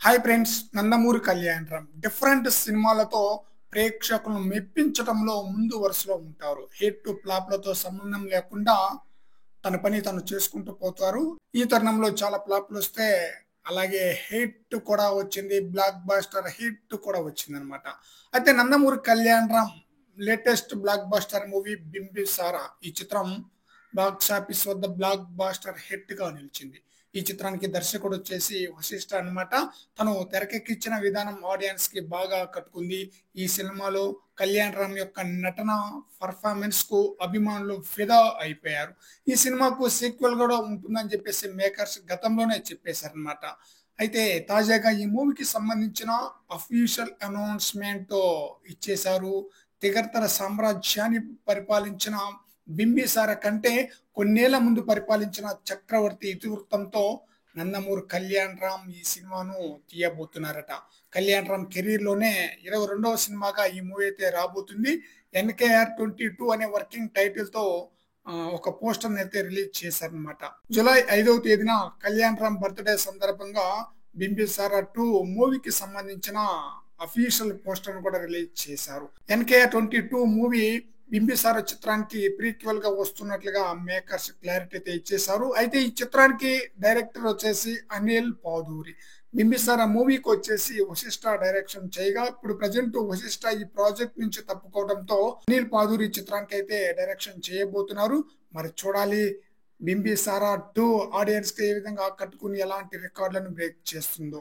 Hi friends, Nandamuri Kalyan Ram different సినిమాలతో ప్రేక్షకులను మెప్పించడంలో ముందు వరుసలో ఉంటారు. హిట్ టు ఫ్లాప్‌లతో సంబంధం లేకుండా తన పని తను చేసుకుంటూ పోతారు. ఈ తరుణంలో చాలా ఫ్లాప్‌లొస్తే అలాగే హిట్ కూడా వచ్చింది. బ్లాక్ బస్టర్ హిట్ కూడా వచ్చిందనమాట. అయితే Nandamuri Kalyan Ram latest block buster movie 'Bimbisara' ఈ చిత్రం బాక్స్ ఆఫీస్ వద్ద బ్లాక్ బస్టర్ హిట్‌గా నిలిచింది. ఈ చిత్రానికి దర్శకుడొచ్చేసి వశిష్ఠ అన్నమాట. తను తెరకెక్కించిన విధానం ఆడియన్స్‌కి బాగా కట్టుకుంది. ఈ సినిమాలో కళ్యాణ్ రామ్ యొక్క నటన, పెర్ఫార్మన్స్‌కు అభిమానులు ఫిదా అయిపోయారు. ఈ సినిమాకు సీక్వెల్ గూడా ఉంటుందని చెప్పేసి మేకర్స్ గతంలోనే చెప్పేశారన్నమాట. అయితే తాజాగా ఈ మూవీకి సంబంధించిన అఫీషియల్ అనౌన్స్‌మెంట్ ఇచ్చేశారు. 'తిగర్తల సామ్రాజ్యాన్ని' పరిపాలించిన బింబిసార కంటే కొన్నేళ్ల ముందు పరిపాలించిన 'చక్రవర్తి' ఇతివృత్తంతో నందమూరి కళ్యాణ్ రామ్ ఈ సినిమాను తీయబోతున్నారట. కళ్యాణ్ రామ్ కెరీర్‌లోనే 22వ సినిమాగా ఈ మూవీ అయితే రాబోతుంది. 'ఎన్‌కేఆర్ 22' అనే వర్కింగ్ టైటిల్‌తో ఒక పోస్టర్‌నైతే రిలీజ్ చేశారన్నమాట. జూలై 5వ తేదీన కళ్యాణ్ రామ్ బర్త్‌డే సందర్భంగా 'బింబిసార 2' మూవీకి సంబంధించిన అఫీషియల్ పోస్టర్‌ను కూడా రిలీజ్ చేశారు. 'ఎన్‌కేఆర్ 22' మూవీ 'బింబిసార' చిత్రానికి ప్రీక్వెల్‌గా వస్తున్నట్లుగా మేకర్స్ క్లారిటీ అయితే ఇచ్చేశారు. అయితే ఈ చిత్రానికి డైరెక్టర్ వచ్చేసి అనిల్ పాదూరి. 'బింబిసార' మూవీకొచ్చేసి వశిష్ఠ డైరెక్షన్ చేయగా, ఇప్పుడు ప్రెజెంట్ వశిష్ఠ ఈ ప్రాజెక్ట్ నుంచి తప్పుకోవడంతో అనిల్ పాదూరి చిత్రానికైతే డైరెక్షన్ చేయబోతున్నారు. మరి చూడాలి 'బింబిసార 2' ఆడియన్స్‌కి ఏ విధంగా ఆకట్టుకుని ఎలాంటి రికార్డులను బ్రేక్ చేస్తుందో.